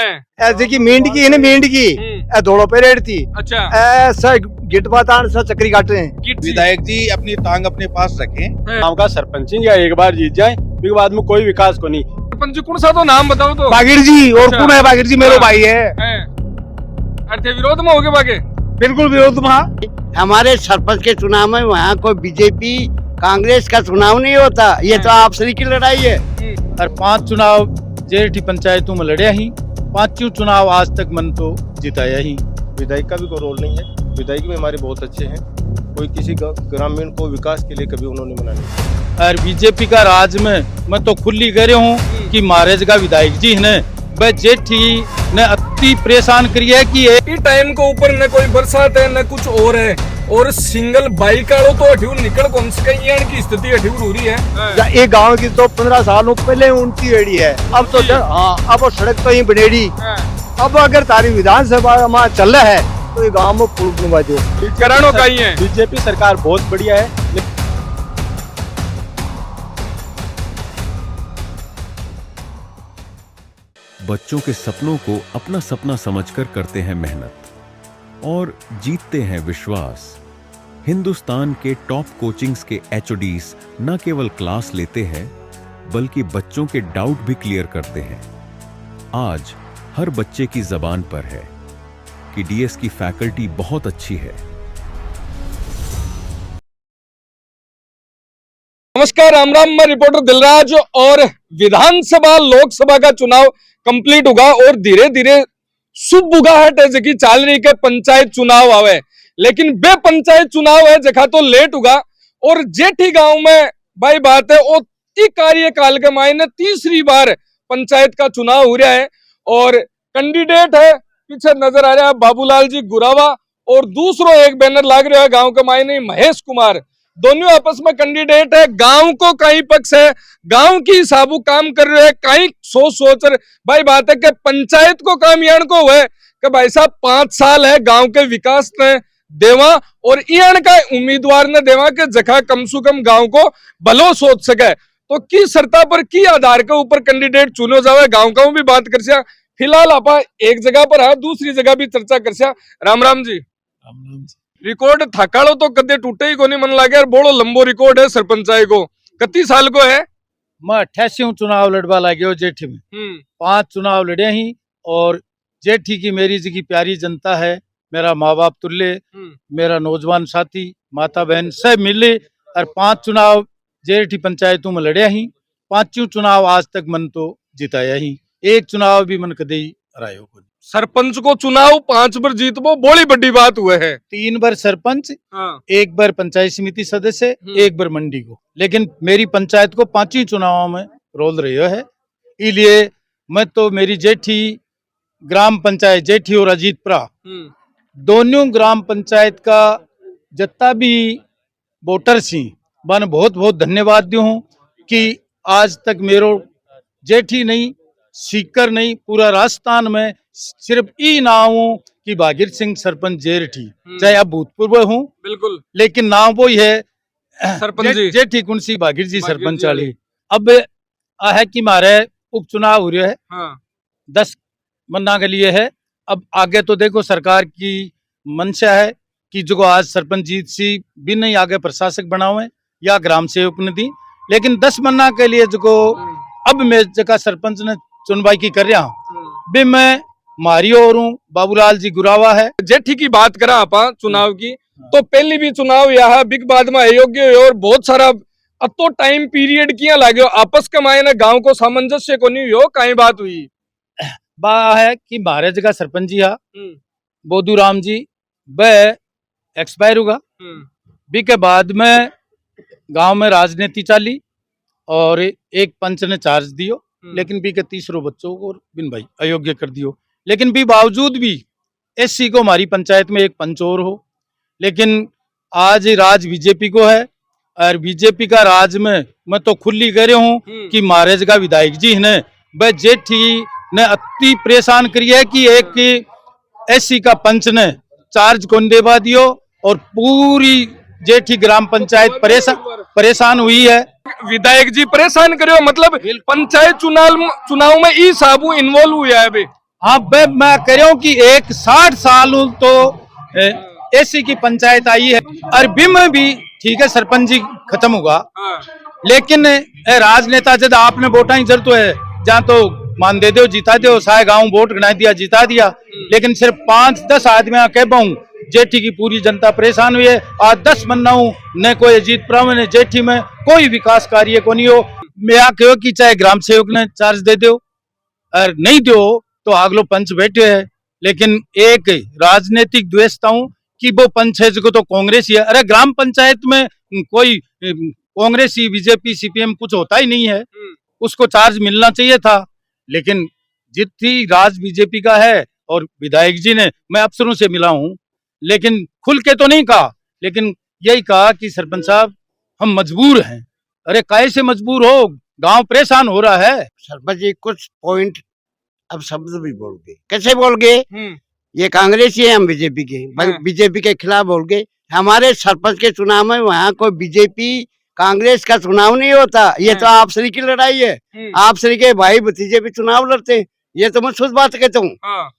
ऐसे की मेंढकी है ना, मेंढकी ए धोड़ो पे रेड थी। अच्छा, ऐसा गिटबातान सा चक्री काटे हैं। विधायक जी अपनी टांग अपने पास रखें। गांव का सरपंच या एक बार जीत जाए फिर बाद में कोई विकास को नहीं। सरपंच कौन सा तो नाम बताओ तो। बागिर जी और अच्छा। कौन है? बागिर जी मेरे भाई है। अर्थे विरोध में हो गए बागे। बिल्कुल विरोध में। हमारे सरपंच के चुनाव में वहाँ कोई बीजेपी कांग्रेस का चुनाव नहीं होता, ये तो आपसी की लड़ाई है। और 5 चुनाव जेठी पंचायतों में लड़े ही, 5 चुनाव आज तक मन तो जिताया ही। विधायक का भी कोई रोल नहीं है। विधायक भी हमारे बहुत अच्छे हैं, कोई किसी ग्रामीण को विकास के लिए कभी उन्होंने मना नहीं। और बीजेपी का राज में मैं तो खुली कह रहा हूँ कि महाराज का विधायक जी ने वह जेठी ने अति परेशान करी है कि ई टाइम को ऊपर न कोई बरसात है न कुछ और है, और सिंगल बाइक आलो तो अठिव निकल कौन से कहीं की स्थिति अठिव हो रही है। एक गांव की तो 15 सालों पहले उनकी रेडी है। अब तो हाँ, अब वो सड़क तो ही बनेगी। अब अगर तारी विधानसभा में चल रहा है तो ये गांव में पुल बनवा दो। करानो का ही है। बीजेपी सरकार बहुत बढ़िया है। बच्चों के सपनों को अपना सपना समझकर करते हैं मेहनत और जीतते हैं विश्वास। हिंदुस्तान के टॉप कोचिंग्स के एचओडीज न केवल क्लास लेते हैं बल्कि बच्चों के डाउट भी क्लियर करते हैं। आज हर बच्चे की जबान पर है कि डीएस की फैकल्टी बहुत अच्छी है। नमस्कार, राम राम। मैं रिपोर्टर दिलराज। और विधानसभा लोकसभा का चुनाव कंप्लीट होगा और धीरे धीरे शुभ बुगाहट है जकी चाल रही के पंचायत चुनाव आवे, लेकिन बे पंचायत चुनाव है जखा तो लेट होगा। और जेठी गांव में भाई बात है वो कार्यकाल के मायने तीसरी बार पंचायत का चुनाव हो रहा है और कैंडिडेट है पीछे नजर आ रहा है बाबूलाल जी गुरावा, और दूसरो एक बैनर लाग रहा है गांव के मायने महेश कुमार। दोनों आपस में कैंडिडेट है। गांव को कहीं पक्ष है, गांव की हिसाबू काम कर रहे हैं, कहीं सोच भाई बात है कि पंचायत को काम यान को हुआ है कि भाई साहब 5 साल है गांव के विकास ने देवा और यान का उम्मीदवार ने देवा के जखा कम से कम गांव को भलो सोच सके। तो की सरता पर की आधार के ऊपर कैंडिडेट चुनो जावे, गांव का भी बात कर। फिलहाल आप एक जगह पर है, दूसरी जगह भी चर्चा कर। राम राम जी। रिकॉर्ड थकाड़ो तो कदे टूटे ही को नहीं मन लागे, बोलो लंबो रिकॉर्ड है सरपंचाई को। कितनी साल को है? मैं 88 चुनाव लड़वा लगे जेठी में। 5 चुनाव लड़े ही और जेठी की मेरी जी की प्यारी जनता है, मेरा माँ बाप तुल्य, मेरा नौजवान साथी माता बहन सब मिले और 5 चुनाव जेठी पंचायतों में लड़े ही। 5 चुनाव आज तक मन तो जिताया ही, एक चुनाव भी मन कदे हरायो को। सरपंच को चुनाव 5 बार जीतबो बड़ी बड़ी बात हुए है। 3 बार सरपंच, 1 बार पंचायत समिति सदस्य, 1 बार मंडी को। लेकिन मेरी पंचायत को 5 चुनावों में रोल रही है, इसलिए मैं तो मेरी जेठी ग्राम पंचायत जेठी और अजीतपुरा दोनों ग्राम पंचायत का जितना भी वोटर सी बन बहुत बहुत धन्यवाद दू हूँ कि आज तक मेरो जेठी नहीं सीकर नहीं पूरा राजस्थान में सिर्फ ई नाम की बागिर सिंह सरपंच जेठी, चाहे अब भूतपूर्व हूँ बिल्कुल, लेकिन नाम वो ही है सरपंच जेठी कुंसी बागिर जी सरपंच वाली। अब है कि हमारे उपचुनाव हो रहे है। 10 मन्ना के लिए है। अब आगे तो देखो सरकार की मंशा है कि जो आज सरपंच जीत सी भी नहीं आगे प्रशासक बनावे या ग्राम सेवक ने दी, लेकिन 10 मन्ना के लिए जो अब मैं जगह सरपंच ने चुनवाई की कर रहा हूँ भी मैं मारी और हूँ बाबूलाल जी गुरावा है। जेठी की बात करा आप चुनाव की, तो पहली भी चुनाव यह बिग बाद में अयोग्य और बहुत सारा तो टाइम पीरियड किया लागे आपस के मायने गांव को सामंजस्य को नहीं हो कहीं बात हुई बा है कि महाराज का सरपंच जी हा बोधू राम जी वह एक्सपायर होगा। बी के बाद में गांव में राजनीति चाली और एक पंच ने चार्ज दियो, लेकिन बी के तीसरों बच्चों को बिन भाई अयोग्य कर दियो। लेकिन भी बावजूद भी एससी को हमारी पंचायत में एक पंच और हो, लेकिन आज राज बीजेपी को है और बीजेपी का राज में मैं तो खुली कह रहा हूँ कि महाराज का विधायक जी ने वह जेठी ने अति परेशान करी है कि एक एससी का पंच ने चार्ज कौन देवा दियो और पूरी जेठी ग्राम पंचायत परेशान हुई है। विधायक जी परेशान करो मतलब पंचायत चुनाव में ई साबू इन्वॉल्व हुआ है। हाँ मैं कह रहा हूँ कि 60 साल तो ऐसी की पंचायत आई है। अरबी में भी ठीक है सरपंच जी खत्म होगा, लेकिन राजनेता जब आपने वोटा ही जरूरत है जहाँ तो मान दे दो जिता दो, सारे गांव वोट गिना दिया जिता दिया, लेकिन सिर्फ 5-10 आदमी कह पाऊं जेठी की पूरी जनता परेशान हुई है। आज 10 मन्ना हूं न कोई अजीत प्रभु ने जेठी में कोई विकास कार्य को नहीं हो। मैं कहो कि चाहे ग्राम सेवक ने चार्ज दे दो और नहीं दो तो आगलो पंच बैठे है, लेकिन एक राजनीतिक द्वेषता हूं कि वो पंच है जो तो कांग्रेस ही है। अरे ग्राम पंचायत में कोई कांग्रेसी बीजेपी सीपीएम कुछ होता ही नहीं है, उसको चार्ज मिलना चाहिए था। लेकिन जितनी राज बीजेपी का है और विधायक जी ने, मैं अफसरों से मिला हूं लेकिन खुल के तो नहीं कहा, लेकिन यही कहा कि सरपंच साहब हम मजबूर हैं। अरे कैसे मजबूर हो, गांव परेशान हो रहा है। सरपंच जी कुछ पॉइंट अब शब्द भी बोल गए, कैसे बोल गए? ये कांग्रेसी है, हम बीजेपी के, बीजेपी के खिलाफ बोल गए। हमारे सरपंच के चुनाव में वहाँ कोई बीजेपी कांग्रेस का चुनाव नहीं होता, ये तो आपसरी की लड़ाई है। आपसरी के भाई भतीजे भी चुनाव लड़ते हैं, ये तो मैं शुद्ध बात कहता हूँ।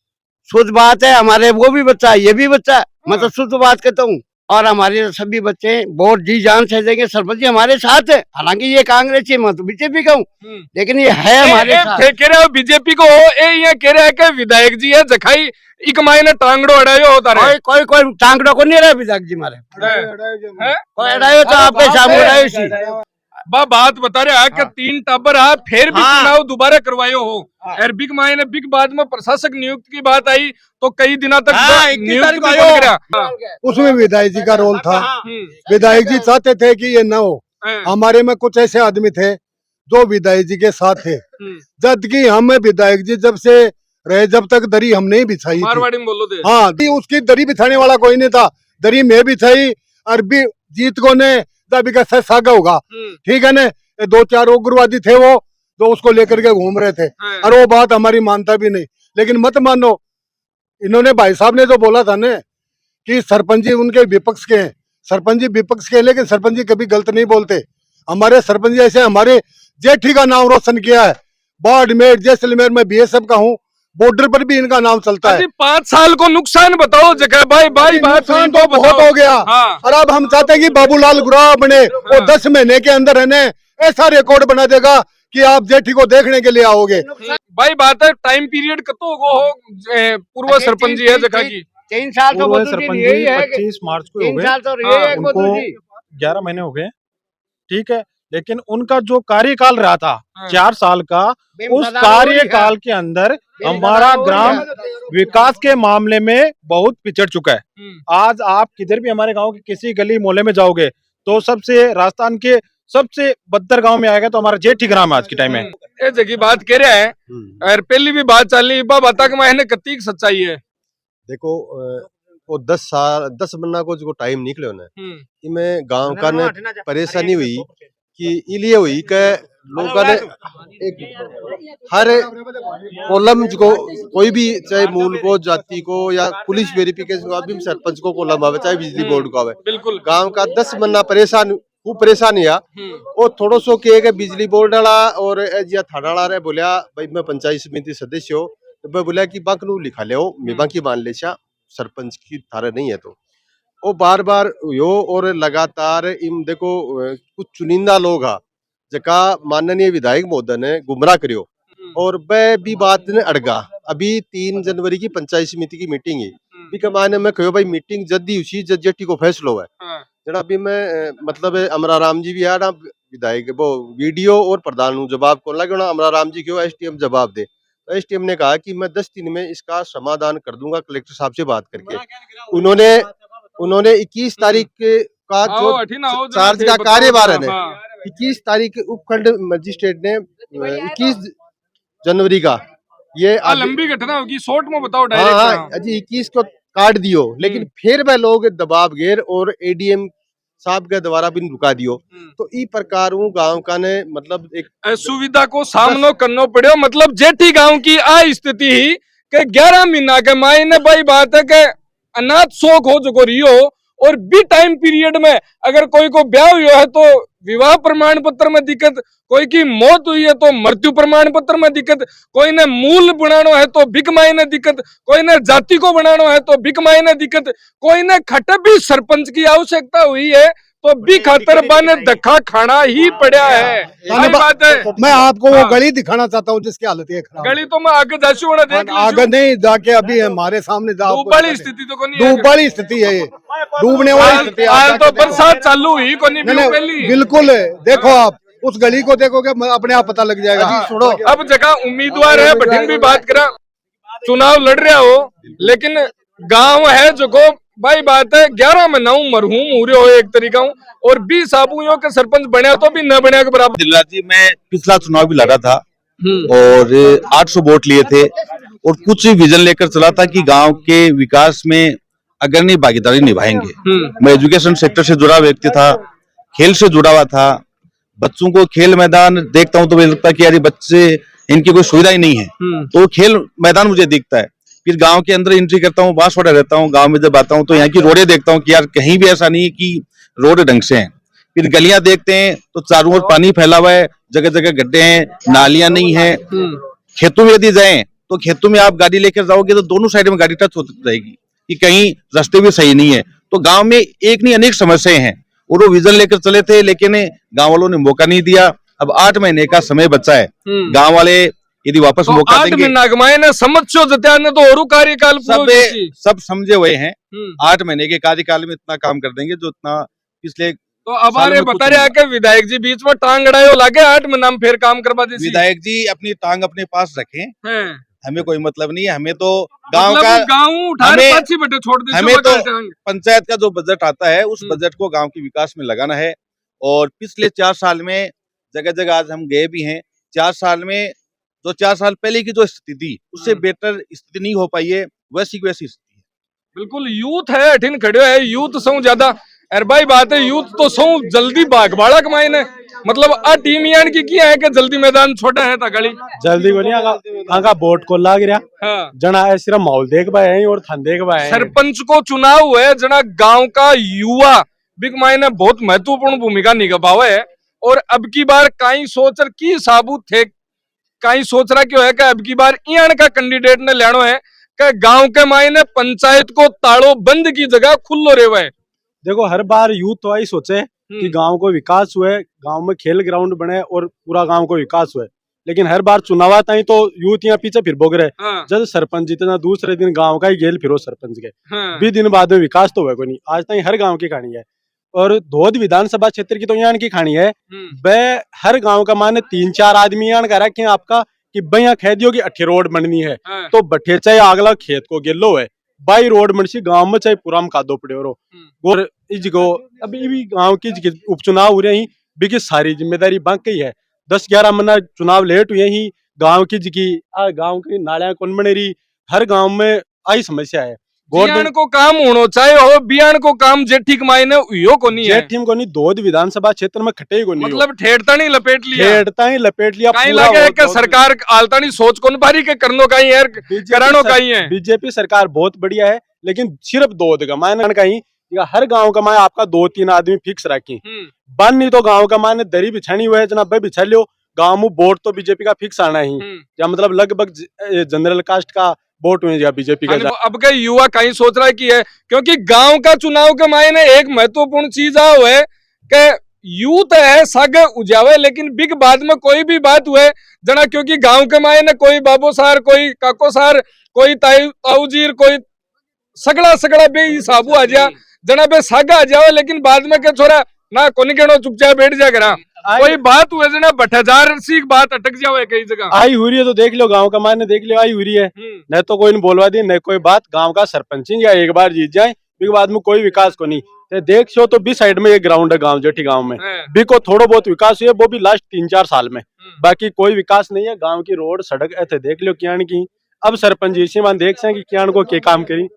शुद्ध बात है, हमारे वो भी बच्चा है ये भी बच्चा है, मैं तो शुद्ध बात कहता हूँ। और हमारे सभी बच्चे बहुत जी जान से देंगे, सरपंच जी हमारे साथ है। हालांकि ये कांग्रेस है, मैं तो बीजेपी का हूँ, लेकिन ये है हमारे साथ। कह रहे हो बीजेपी को हो, ये कह रहे हैं कि विधायक जी है जखाई इक मायने टांगड़ो अड़ायो होता रहे। कोई टांगड़ो को नहीं रहा विधायक जी हमारे, कोई अड़ायो तो आपके सामने अड़ायो। बात बता रहे कि 3 टाबर है, फिर भी चुनाव दोबारा करवायो हो। अरबिक मायने बिग बाद में प्रशासक नियुक्त की बात आई तो कई दिनों तक नियुक्त भी नहीं करा। उसमें विधायक जी का रोल था। विधायक जी चाहते थे कि ये न हो। हमारे में कुछ ऐसे आदमी थे जो विधायक जी के साथ थे, जबकि हम विधायक जी जब से रहे जब तक दरी हम नहीं बिछाई थी। मारवाड़ी में बोलो दे। हाँ, उसकी दरी बिछाने वाला कोई नहीं था। दरी में बिछाई, अरबी जीत को ने सागा होगा, ठीक है ना। 2-4 उग्रवादी थे वो जो उसको लेकर के घूम रहे थे, और वो बात हमारी मानता भी नहीं। लेकिन मत मानो, इन्होंने भाई साहब ने जो बोला था ना कि सरपंच जी उनके विपक्ष के हैं, सरपंच जी विपक्ष के, लेकिन सरपंच जी कभी गलत नहीं बोलते। हमारे सरपंच जी ऐसे हमारे जेठी का नाम रोशन किया है। बाड़मेर जैसलमेर में बीएसएफ का हूँ, बॉर्डर पर भी इनका नाम चलता है। 5 साल को नुकसान बताओ जगह भाई बात तो बहुत हो गया। और अब हम चाहते हैं कि बाबूलाल गुरा बने, वो 10 महीने के अंदर है ना ऐसा रिकॉर्ड बना देगा कि आप जेठी को देखने के लिए आओगे। भाई बात है टाइम पीरियड कतो हो पूर्व सरपंच जी है जगह की 3 साल तो सरपंच जी 25 मार्च को हो गए, उनको 11 महीने हो गए, ठीक है। लेकिन उनका जो कार्यकाल रहा था 4 साल का, उस कार्यकाल के अंदर हमारा ग्राम विकास के मामले में बहुत पिछड़ चुका है। आज आप किधर भी हमारे गांव के किसी गली मोहल्ले में जाओगे तो सबसे राजस्थान के सबसे बदतर गांव में आएगा तो हमारा जेठी ग्राम आज के टाइम में। ये जगह बात कह रहे हैं और पहली भी बात चली बता के मैंने कत्ती सच्चाई है। देखो वो 10 महीना को जो टाइम निकले ना, इनमें गांव का ने परेशानी हुई कि इलिए हुई कि लोगों ने एक हर कॉलम को कोई भी चाहे मूल को जाति को या पुलिस वेरिफिकेशन को अभी सरपंच को कॉलम आवे चाहे बिजली बोर्ड को आवे, बिल्कुल गांव का 10 महीना खूब परेशान है। और थोड़ो सो के बिजली बोर्ड वाला और या थाना वाला बोलिया भाई मैं पंचायत समिति सदस्य हो, तो मैं बोलिया कि बांक नू लिखा ले मैं बाकी मान ले सरपंच की थारे नहीं है। तो वो बार बार यो और लगातार इम देखो कुछ चुनिंदा लोग हा जका माननीय विधायक महोदय ने गुमराह करियो और वह भी बात ने अड़गा। अभी 3 जनवरी की पंचायत समिति की मीटिंग है, भी माने मैं कहो भाई मीटिंग जल्दी उसी जेठी को फैसलो है जरा। अभी मैं मतलब अमरा राम जी भी आ ना विधायक वो वीडियो और प्रधान जवाब कौन लगे ना, अमरा राम जी क्यों एसटीएम जवाब दे। तो एसटीएम ने कहा कि मैं 10 दिन में इसका समाधान कर दूंगा कलेक्टर साहब से बात करके। उन्होंने 21 तारीख का जो चार्ज का कार्यभार है 21 तारीख उपखंड मजिस्ट्रेट ने 21 जनवरी का ये लंबी घटना होगी, शॉर्ट में बताओ डायरेक्ट। अजी 21 को काट दियो, लेकिन फिर वह लोग दबाव घेर और एडीएम साहब के द्वारा भी रुका दियो। तो ई प्रकार गांव का ने मतलब एक सुविधा को सामनो करना पड़ो। मतलब जेठी गांव की आ स्थिति ही के 11 महीना के मायने भाई बात है के अनाथ शोक हो जो रियो और बी टाइम पीरियड में अगर कोई को ब्याह हुआ है तो विवाह प्रमाण पत्र में दिक्कत, कोई की मौत हुई है तो मृत्यु प्रमाण पत्र में दिक्कत, कोई ने मूल बनाना है तो बिक मायने दिक्कत, कोई ने जाति को बनाना है तो बिक मायने दिक्कत, कोई ने खट भी सरपंच की आवश्यकता हुई है तो भी खातर बने धक्का खाना ही पड़ा है। सही बात है। मैं आपको वो गली दिखाना चाहता हूँ जिसकी हालत ये खराब है। गली तो मैं आगे जासी होना देख आगे नहीं जाके अभी हमारे सामने वाली स्थिति तो नहीं है। डूब वाली स्थिति है ये, डूबने वाली स्थिति आज तो बरसात चालू हुई को नहीं बिल्कुल। देखो आप उस गली को देखोगे अपने आप पता लग जाएगा। अब जगह उम्मीदवार है बठिन भी बात करा, चुनाव लड़ रहा हो लेकिन गांव है जो को भाई बात है 11 में 9 मरहूम हो रहे हो एक तरीका हूँ और 20 आबुओं के सरपंच बने तो भी न बने के बराबर। दिलराज जी, मैं पिछला चुनाव भी लड़ा था और 800 वोट लिए थे और कुछ विजन लेकर चला था कि गांव के विकास में अग्रणी भागीदारी निभाएंगे। मैं एजुकेशन सेक्टर से जुड़ा व्यक्ति था, खेल से जुड़ा हुआ था, बच्चों को खेल मैदान देखता हूँ तो मुझे लगता है कि यार बच्चे इनकी कोई सुविधा ही नहीं है, तो खेल मैदान मुझे दिखता है। फिर गांव के अंदर एंट्री करता हूँ, बांसवाड़ा रहता हूँ, गांव में जब आता हूँ तो यहाँ की रोडें देखता हूँ कि यार कहीं भी ऐसा नहीं है कि रोड ढंग से हैं। फिर गलियां देखते हैं तो चारों ओर पानी फैला हुआ है, जगह जगह गड्ढे हैं, नालियां नहीं है। खेतों में यदि जाएं तो खेतों में आप गाड़ी लेकर जाओगे तो दोनों साइड में गाड़ी टच हो जाएगी कि कहीं रास्ते भी सही नहीं है। तो गाँव में एक नहीं अनेक समस्याएं हैं और वो विजन लेकर चले थे लेकिन गाँव वालों ने मौका नहीं दिया। अब 8 महीने का समय बचा है, गाँव वाले यदि वापस तो मौका 8 देंगे। महीना ने समझो जत्याने तो और कार्यकाल सब समझे हुए हैं। 8 महीने के कार्यकाल में इतना काम कर देंगे जो इतना पिछले तो अब आरे बता रहे कि विधायक जी बीच में टांग अड़ायो लागे 8 महीना में फिर काम करवा दी। विधायक जी अपनी टांग अपने पास रखें, हमें कोई मतलब नहीं है। हमें तो गांव मतलब का हमें तो पंचायत का जो बजट आता है उस बजट को गांव के विकास में लगाना है। और पिछले 4 साल में जगह जगह आज हम गए भी हैं, 4 साल में जो 4 साल पहले की जो स्थिति थी उससे बेहतर स्थिति नहीं हो पाई है, वैसी की वैसी स्थिति है। बिल्कुल यूथ है अठिन खड़े है, यूथ सौ ज्यादा अरे भाई बात है यूथ तो सौ जल्दी भागबाड़ा कमाए ने मतलब आ टीम यान की किया है कि जल्दी मैदान छोटा है तगड़ी जल्दी को नहीं आगा वोट को लाग रहा। हाँ। जना है सिर्फ माहौल देख पाए और थान देख पाए। सरपंच को चुनाव हुए जना गांव का युवा बिग मायने बहुत महत्वपूर्ण भूमिका निभावे है और अब की बार कई सोच की साबुत थे कई सोच रहा क्यों है कि अब की बार ईण का कैंडिडेट ने लेनो है कि गांव के मायने पंचायत को ताड़ो बंद की जगह खुल्लो रेवे। देखो हर बार यूथ तो आई सोचे कि गांव को विकास हुए, गांव में खेल ग्राउंड बने और पूरा गांव को विकास हुए, लेकिन हर बार चुनाव आता ही तो यूथ यहाँ पीछे फिर बोग रहे। हाँ। जब सरपंच जितना दूसरे दिन गांव का ही गेल फिरो सरपंच के। हाँ। 20 दिन बाद में विकास तो हुआ कोई नहीं। आज तक हर गांव की कहानी है और धोद विधानसभा क्षेत्र की तो यहाँ की कहानी है। वह हर गांव का माने 3-4 आदमी यहाँ कह रहा है आपका कि भैया कह दियो कि 8 रोड बननी है। हाँ। तो बठे चाहे अगला खेत को गेलो है बाई रोड मनसी गांव में चाहे पूरा कादो पड़े रो और इसको अभी भी गांव की उपचुनाव हो रहे ही बिकी सारी जिम्मेदारी बांक ही है। 10-11 महीना चुनाव लेट हुए ही गांव की गांव की नालियां कौन बने रही, हर गांव में आई समस्या है। बियान को काम होनो चाहे हो बियान को काम जेठी कमाइने उयो को नहीं है। जेठी को नहीं धोद विधानसभा क्षेत्र में खटे को नहीं मतलब ठेड़ता नहीं लपेट लिया कहीं लगे कि सरकार आलता नहीं सोच कौन बारी के करनो का ही है करानो का ही है। बीजेपी सरकार बहुत बढ़िया है लेकिन सिर्फ धोद का मायने कहीं हर गांव का माए आपका 2-3 आदमी फिक्स रखी बन नहीं तो गांव का माने दरी बिछानी हुआ है जनाब बिछा लियो। गांव में वोट तो बीजेपी का फिक्स आना ही या मतलब लगभग जनरल कास्ट का वोट हुए बीजेपी का। अब के युवा कहीं सोच रहा है कि है क्योंकि गांव का चुनाव के मायने एक महत्वपूर्ण चीज आओ है कि यूथ है सग उजावे लेकिन बिग बाद में कोई भी बात हुए जना क्योंकि गांव के मायने कोई बाबो सार कोई काको सार कोई ताऊजीर कोई सगड़ा बे हिसाबू आ जा जना बे सागा आ जाओ लेकिन बाद में के छोरा ना कोनी केनो चुपचाप बैठ जा करा कोई बात हुए जना 2000 सी बात अटक जावे कई जगह आई हुई है तो देख लो गांव का मायने देख लो आई हुई है न तो कोई ने बोलवा दी न कोई बात गांव का सरपंच या एक बार जीत जाए फिर बाद में कोई विकास को नहीं देख सो तो बी साइड में एक ग्राउंड है गांव जेठी गांव में बी को थोड़ा बहुत विकास हुआ वो भी लास्ट 3-4 साल में बाकी कोई विकास नहीं है। गांव की रोड सड़क ऐसे देख लो कियान की अब सरपंच इसी मान देख सके कियान को क्या काम करी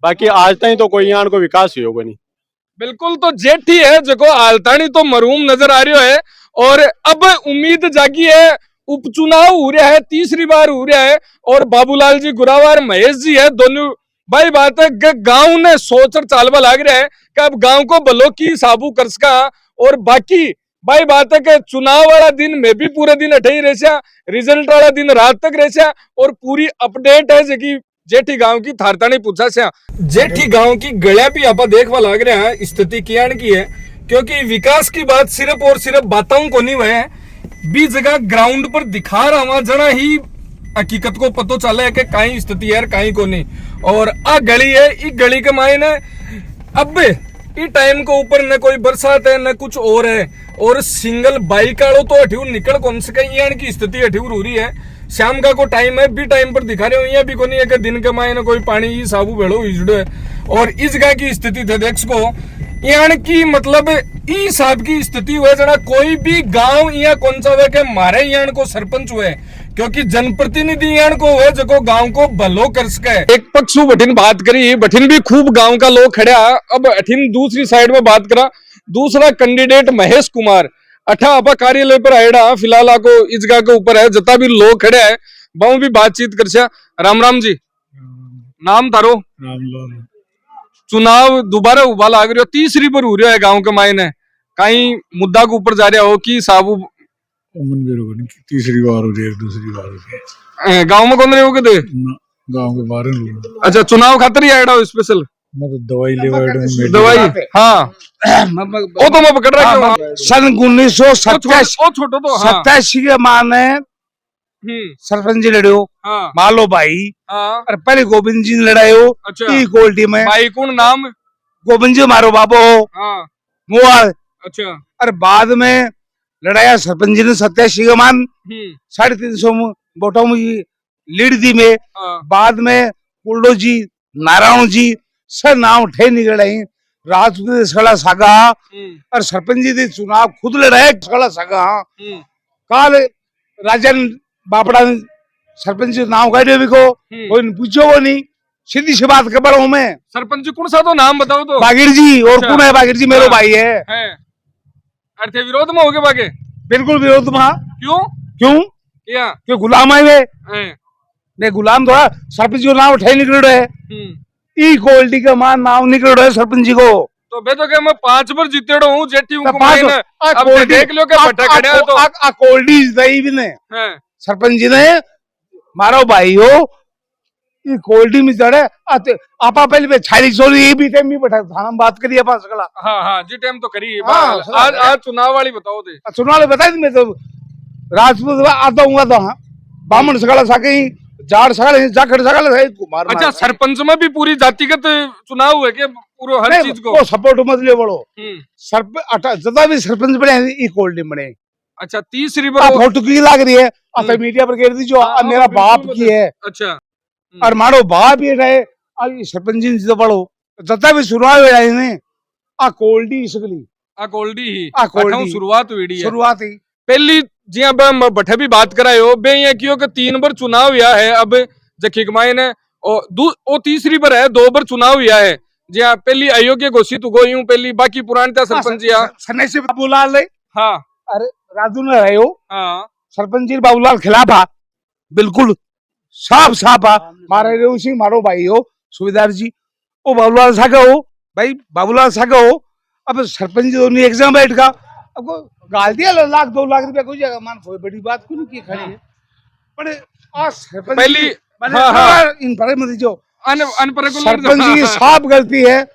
बाकी आज तक तो कोई यहाँ को विकास ही होगा नहीं। बिल्कुल तो जेठी है जो आलतानी तो मरूम नजर आ रही है और अब उम्मीद जागी है उपचुनाव हो रहा है तीसरी बार हो रहा है और बाबूलाल जी गुरावार महेश जी है दोनों भाई बात है कि गांव ने सोच और चालवा लाग रहा है कि अब गांव को भलो की साबू कर सका। और बाकी भाई बात है कि चुनाव वाला दिन में भी पूरे दिन अठे ही रह, रिजल्ट वाला दिन रात तक रह, और पूरी अपडेट है जी जेठी गांव की थारता नहीं पूछा से जेठी गांव की गलियां भी आप देखवा लाग रहे हैं स्थिति क्या की है। क्योंकि विकास की बात सिर्फ और सिर्फ बातों को नहीं हुए है, भी जगह ग्राउंड पर दिखा रहा हुआ जना ही हकीकत को पतो चला है कि कहीं स्थिति है कहीं को नहीं। और आ गली है, इस गली के मायने अब इस टाइम को ऊपर न कोई बरसात है न कुछ और है, और सिंगल बाइक आलो तो अठिव निकल कौन से कहीं यानी की स्थिति अठिव रो रही है। शाम का को टाइम है भी टाइम पर दिखा रहे हो, यहाँ भी को नहीं है कि दिन के मायने कोई पानी साबू भेड़ो इजड़ो है। और इस जगह की स्थिति थे देख को यानी की मतलब ई साहब की स्थिति हुए जना कोई भी गांव या कौन सा हुए के मारे यान को सरपंच हुए, क्योंकि जनप्रतिनिधि यान को हुए जो गांव को भलो कर सके। एक पक्ष बठिन बात करी, बठिन भी खूब गांव का लोग खड़ा। अब अठिन दूसरी साइड में बात करा, दूसरा कैंडिडेट महेश कुमार अठा आपा कार्यालय पर आएड़ा फिलहाल आपको इस जगह के ऊपर है, जता भी लोग खड़े है बहु भी बातचीत कर। राम राम जी, नाम तारो? रामलाल। चुनाव दोबारा उबा लाग रही हो, तीसरी पर हो रहा है गांव के मायने, कहीं मुद्दा के ऊपर जा रहा हो कि साबू तीसरी बार हो रही है, दूसरी बार हो रही है। गांव में कौन रहे हो के गांव के बाहर। अच्छा, चुनाव खातर ही आया हो स्पेशल? मतलब दवाई ले दवाई, हाँ वो तो मैं पकड़ रहा हूँ। सन 1987 के माने सरपंच जी लड़े हो, हाँ मालो भाई, हाँ और पहले गोविंद जी ने लड़ाए हो। अच्छा, क्वालिटी में भाई कौन नाम? गोविंद जी मारो बाबो हो, हाँ मुआ। अच्छा, और बाद में लड़ाया सरपंच जी ने 87 के मान 350 वोटों में लीड दी में। हाँ बाद में कुल्डो जी, नारायण जी सब नाम उठे निकल आई, राजपूत सड़ा सागा और सरपंच जी ने चुनाव खुद लड़ाए सड़ा सागा। काल राजन बापड़ा ने सरपंच जी नाम कह भी को कोई पूछो वो नहीं, सीधी सी बात कर हूँ मैं। सरपंच जी कौन सा तो नाम बताओ तो? बागिर जी। और अच्छा। कौन है बागिर जी? मेरे भाई है। अर्थे विरोध में हो गए बागे? बिल्कुल विरोध में। क्यों? क्यों? क्या? क्यों गुलाम है वे? नहीं गुलाम थोड़ा, सरपंच जी नाम उठे निकल रहे है, ई क्वालिटी का मान नाम निकल रहा है सरपंच जी को। तो बे तो क्या मैं 5 बार जीतेड़ो हूँ जेठी हूँ, अब देख लो क्या बट्टा खड़े हैं तो क्वालिटी दई भी ने सरपंच जी ने मारो भाई हो, ये क्वालिटी में चढ़े आपा पहले छाली सोली ये भी टाइम में बैठा थाना बात करिए आपा सकला। हाँ हाँ जी टाइम तो करी। हाँ, आज चुनाव वाली बताओ दे। चुनाव बता दी मैं तो राजपूत आता हूँ तो हाँ बामण सकला साके जाट सकला जाखड़ सकला कुमार। अच्छा, सरपंच में भी पूरी जातिगत चुनाव हुए के पूरे हर चीज को सपोर्ट मत ले बड़ो जदा भी सरपंच बने इक्वलिटी बने। अच्छा, तीसरी बार फोटो की लाग रही है मीडिया पर कह दी जो मेरा बाप की है। अच्छा, और मारो बाप ये रहे सरपंच जी तो बड़ो जता भी चुनाव ने आ क्वालिटी सकली आ गोल्डी ही क्वालिटी शुरुआत हुई है। शुरुआत ही पहली जी अब बठे भी बात कराए हो बे ये क्यों कि 3 बार चुनाव हुआ है अब जखिक मायने और तीसरी बार है 2 बार चुनाव हुआ है जी। हाँ, पहली अयोग्य घोषित हो गई हूँ पहली, बाकी पुरानता सरपंच जी। सन्ने से बाबूलाल है। हाँ अरे राजू ने रहे हो। हाँ सरपंच जी बाबूलाल खिलाफ आ बिल्कुल साफ साफ आ मारे रेऊ सिंह मारो भाई हो सुबेदार जी ओ बाबूलाल सागा हो भाई बाबूलाल सागा हो। अब सरपंच जी दोनों एग्जाम बैठ का अब गाल दिया 1-2 लाख रुपया कोई जगह मान कोई बड़ी बात क्यों नहीं की खड़ी है पर आज सरपंच पहली इन पर मत जो सरपंच जी की साफ गलती है।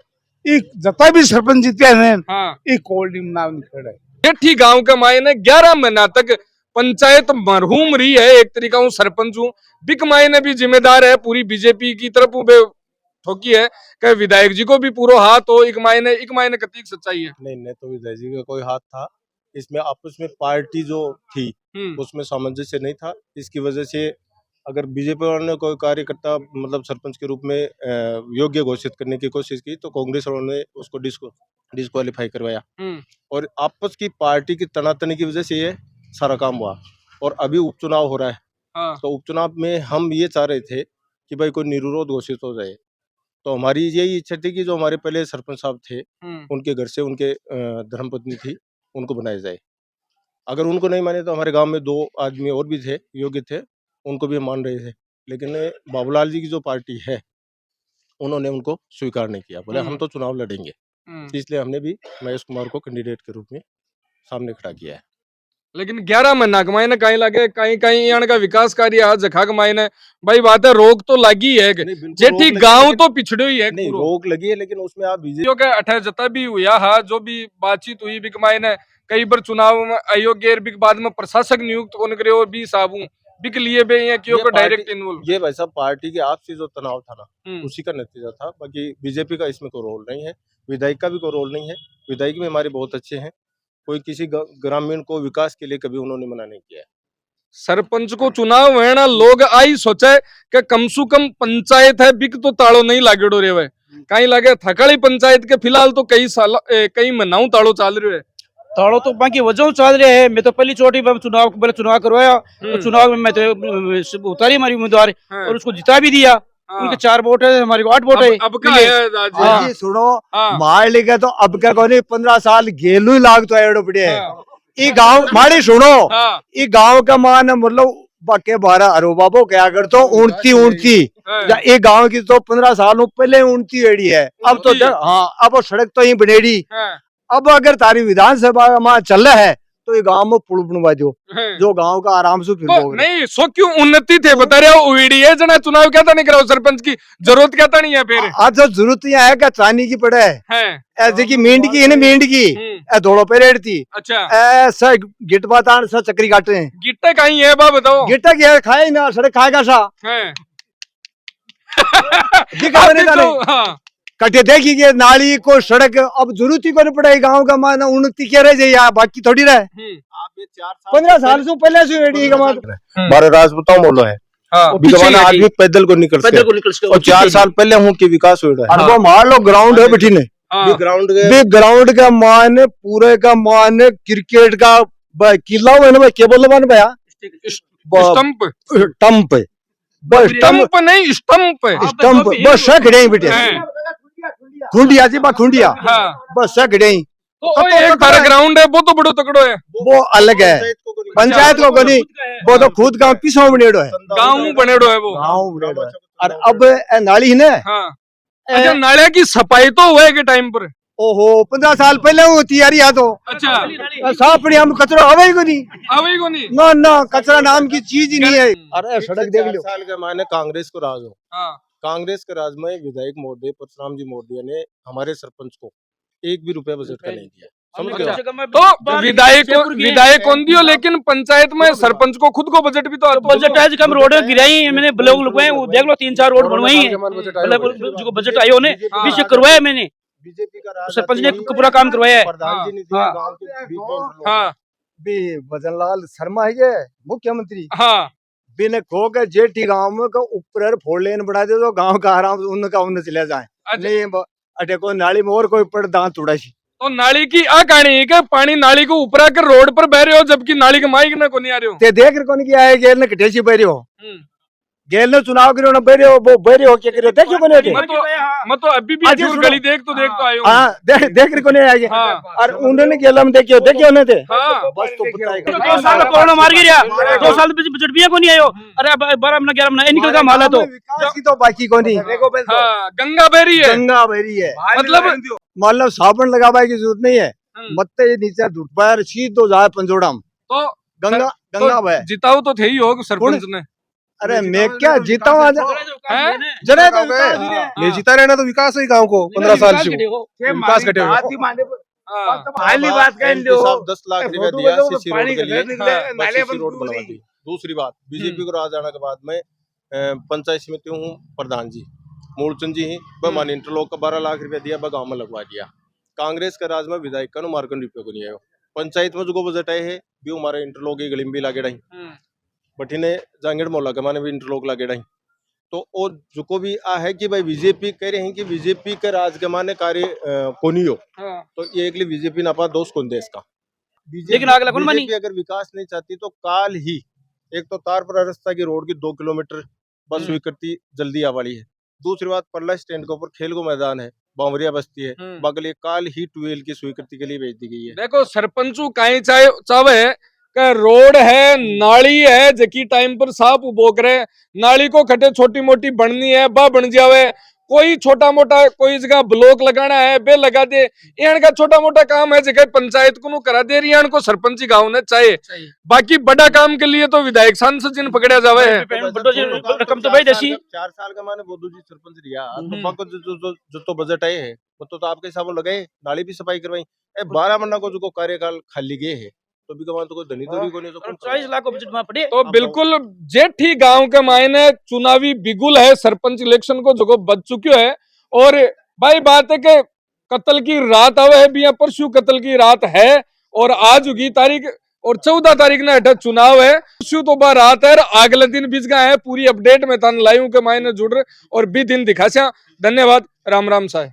एक जता भी सरपंच जीते हैं हाँ एक कोल्ड नाम निकल है। जेठी गांव के मायने 11 महीना तक पंचायत मरहूम रही है, एक तरीका हूँ सरपंच हूँ बिक मायने भी जिम्मेदार है पूरी बीजेपी की तरफ ठोकी है कि विधायक जी को भी पूरा हाथ हो। एक मायने कतीक सच्चाई है? नहीं तो विधायक जी का कोई हाथ था इसमें, आपस में पार्टी जो थी उसमें सामंजस्य नहीं था। इसकी वजह से अगर बीजेपी वालों ने कोई कार्यकर्ता मतलब सरपंच के रूप में योग्य घोषित करने की कोशिश की तो कांग्रेस वालों ने उसको डिस्क्वालीफाई करवाया और आपस की पार्टी की तनातनी की वजह से ये सारा काम हुआ। और अभी उपचुनाव हो रहा है तो उपचुनाव में हम ये चाह रहे थे कि भाई कोई निर्विरोध घोषित हो जाए। तो हमारी यही इच्छा थी कि जो हमारे पहले सरपंच साहब थे उनके घर से उनके धर्मपत्नी थी उनको बनाया जाए। अगर उनको नहीं माने तो हमारे गांव में 2 आदमी और भी थे योग्य थे, उनको भी मान रहे थे। लेकिन बाबूलाल जी की जो पार्टी है उन्होंने उनको स्वीकार नहीं किया, बोले हम तो चुनाव लड़ेंगे, इसलिए हमने भी महेश कुमार को कैंडिडेट के रूप में सामने खड़ा किया है। लेकिन 11 महीना कमाई ने कहीं लगे कहीं कहीं यहाँ का विकास कार्य आज जखा कमाई ने भाई बात है रोक तो लगी है जेठी गांव तो पिछड़े ही है नहीं रोक लगी है, लेकिन उसमें आप बीजेपी का अठा जता भी हुआ है जो भी बातचीत हुई भी कमाई ने कई बार चुनाव में अयोग्य के बाद में प्रशासक नियुक्त कौन करे और भी साबू बिक लिए बे यहाँ क्यों को डायरेक्ट इन्वॉल्व ये भाई साहब पार्टी के आपसी जो तनाव था ना उसी का नतीजा था। बाकी बीजेपी का इसमें कोई रोल नहीं है, विधायक का भी कोई रोल नहीं है। विधायक भी हमारे बहुत अच्छे हैं, कोई किसी ग्रामीण को विकास के लिए कभी उन्होंने मना नहीं किया है। सरपंच को चुनाव है ना लोग आई सोचे कि कम से कम पंचायत है बिक तो ताड़ो नहीं लागेड़ो रे वे कहीं लगे थकाली पंचायत के फिलहाल तो कई साल कई महीनाओं ताड़ो चाल रहे है ताड़ो तो बाकी वजह चल रहे हैं। मैं तो पहली चोटी में चुनाव करवाया और चुनाव में मैं तो उतारी हमारी उम्मीदवार और उसको जिता भी दिया। उनके 4 वोट है, हमारी 8 वोट है। अब क्या है जी सुनो मार लिखे तो अब क्या कोनी 15 साल गेलू ही लाग तो एड़ो पड़े ई गांव माड़ी सुनो ई गांव का मान मतलब बाके 12 अरो बाबो क्या कर तो उड़ती या ये गांव की तो 15 सालों पहले उड़ती एड़ी है। अब तो हाँ अब वो सड़क तो ही बनेड़ी। अब अगर तारी विधानसभा में चल रहा है तो ये गांव में पुल बनवा दो जो गांव का आराम से फिर नहीं सो क्यों उन्नति थे बता रहे हो वीडियो जना चुनाव क्या था नहीं कराओ सरपंच की जरूरत क्या था नहीं है फिर आज तो जरूरत यहाँ है क्या चांदी की पड़े है ऐसे की मींड की है ना मींड की धोड़ो पे रेड थी। अच्छा ऐसा गिट बातान सा चक्री काटे हैं गिट्टे कहीं है बा बताओ गिट्टा क्या खाए ना सड़क खाएगा सा कटे देखी के नाली को सड़क अब जरूरत ही को नहीं पड़ेगी गाँव का माना उन्नति क्या रह जाए बाकी थोड़ी रहे 15 साल से पहले से रेडी का हमारे राजपूताओं बोलो है आज भी पैदल को निकल और 4 साल पहले हूँ की विकास हो रहा है। वो मान लो ग्राउंड है बैठी ने ग्राउंड का मान पूरे का मान क्रिकेट का किला हुआ क्या बोलो मान भैया स्टंप स्टंप बस स्टंप नहीं स्टंप बस खड़े बेटे खुंडिया जी बा खुंडिया बस खड़े तो एक बार ग्राउंड है वो तो बड़ो तकड़ो है वो अलग है पंचायत को नहीं वो तो खुद गांव पिछो बनेड़ो है गांव बनेड़ो है वो गांव बनेड़ो है। और अब नाली है ना अच्छा नाले की सफाई तो हुए के टाइम पर ओहो 15 साल पहले वो तैयारी है तो अच्छा साफ पड़ी हम कचरा आवे को नहीं ना कचरा नाम की चीज ही नहीं है। अरे सड़क देख लो साल के मायने कांग्रेस को राज हो कांग्रेस के राज में विधायक महोदय परशुराम जी महोदय ने हमारे सरपंच को 1 भी रुपया बजट का नहीं दिया। तो विधायक कौन दियो लेकिन पंचायत में सरपंच को खुद को बजट भी तो बजट है कम रोड गिराई मैंने ब्लॉक लगवाए वो देख लो 3-4 रोड बनवाई है जो बजट आयो ने पीछे करवाया मैंने बीजेपी का सरपंच ने पूरा काम करवाया है। प्रधान जी ने गांव के भजन लाल शर्मा है मुख्यमंत्री बिना खो के जेठी गांव में का ऊपर 4 लेन बढ़ा दे तो गांव का आराम से उनका उन चले जाए नहीं अटे को नाली में और कोई पड़ दांत उड़ा सी तो नाली की आ कहानी है पानी नाली को ऊपर आकर रोड पर बह रहे हो जबकि नाली के माइक ना को नहीं आ रहे हो ते देख कौन की आए गेल ने कटेसी बह रहे हो गेल ने चुनाव करो ना बह रहे हो वो बह रहे हो क्या करे देखो बने मैं तो अभी भी दूर गली देख तो आयो हां देख रहे कोने आए और उन्होंने गेला में देखियो ने थे बस तो बताएगा 2 साल कोरोना मार गया 2 साल बजट भी को नहीं आयो। अरे 12 महीना 11 महीना निकल का माला तो विकास की तो बाकी को नहीं गंगा बहरी है मतलब साबुन लगाने की जरूरत नहीं है मत ये नीचे धुट पर सीधो जाए पंजोड़म तो गंगा बह जिताओ तो थे ही हो सरपंच ने। अरे मैं क्या जीता हूँ जरा मैं जीता रहना तो विकास है गांव को 15 साल से विकास घटे पहली बात कह लो 10 लाख रुपया दिया सीसी रोड के लिए रोड बनवा दी। दूसरी बात बीजेपी को राज आने के बाद में पंचायत समिति हूँ प्रधान जी मूलचंद जी ही मान इंटरलॉक का 12 लाख रुपया दिया गाँव में लगवा दिया। कांग्रेस के राज में विधायक का मार्कन रुपये को नहीं आयो पंचायत में जो बजट आए है भी हमारे इंटरलॉक की गली भी लागे रही बठीने जांगेड़ मोहल्ला के माने भी इंटरलॉक लागे रही तो और जो भी आ है कि भाई बीजेपी कह रहे हैं कि बीजेपी के राज के माने कार्य को नहीं हो तो ये एक बीजेपी ना पा दोस्त कौन दे इसका बीजेपी अगर विकास नहीं चाहती तो काल ही एक तो तार पर रास्ता की रोड की 2 किलोमीटर बस स्वीकृति जल्दी आवाली है। दूसरी बात पर्ला स्टैंड के ऊपर खेल को मैदान है बावरिया बस्ती है बगल काल ही 12 की स्वीकृति के लिए भेज दी गई है। देखो सरपंचू कहीं चाहे रोड है नाली है जकी टाइम पर साफ उबो करे नाली को खटे छोटी मोटी बननी है बा बन जावे कोई छोटा मोटा कोई जगह ब्लॉक लगाना है बे लगा दे, एन का छोटा मोटा काम है जगह पंचायत को करा दे रही है, को सरपंची गाँव ने चाहिए। बाकी बड़ा काम के लिए तो विधायक सांसद जिन पकड़ा जावे है। रकम तो भाई दसी 4 साल का माने बोधू जी सरपंच रिया तो बाको जो तो बजट आए है वो तो आपके हिसाब से लगाए, नाली भी सफाई करवाई, 12 महीना को जो कार्यकाल खाली गए है तो भी कमान तो कोई धनी धनी को नहीं तो 40 लाख बजट में पड़े। तो बिल्कुल जेठी गांव के मायने चुनावी बिगुल है, सरपंच इलेक्शन को जो बच चुक्यो है। और भाई बात है कि कत्ल की रात आवे है भी, परसों कत्ल की रात है और आज होगी तारीख और 14 तारीख ने अठा चुनाव है, परसों तो बा रात है, अगले दिन बीच गए है। पूरी अपडेट में तन लाइव के मायने जुड़ रहे और भी दिन दिखा। धन्यवाद, राम राम साहब।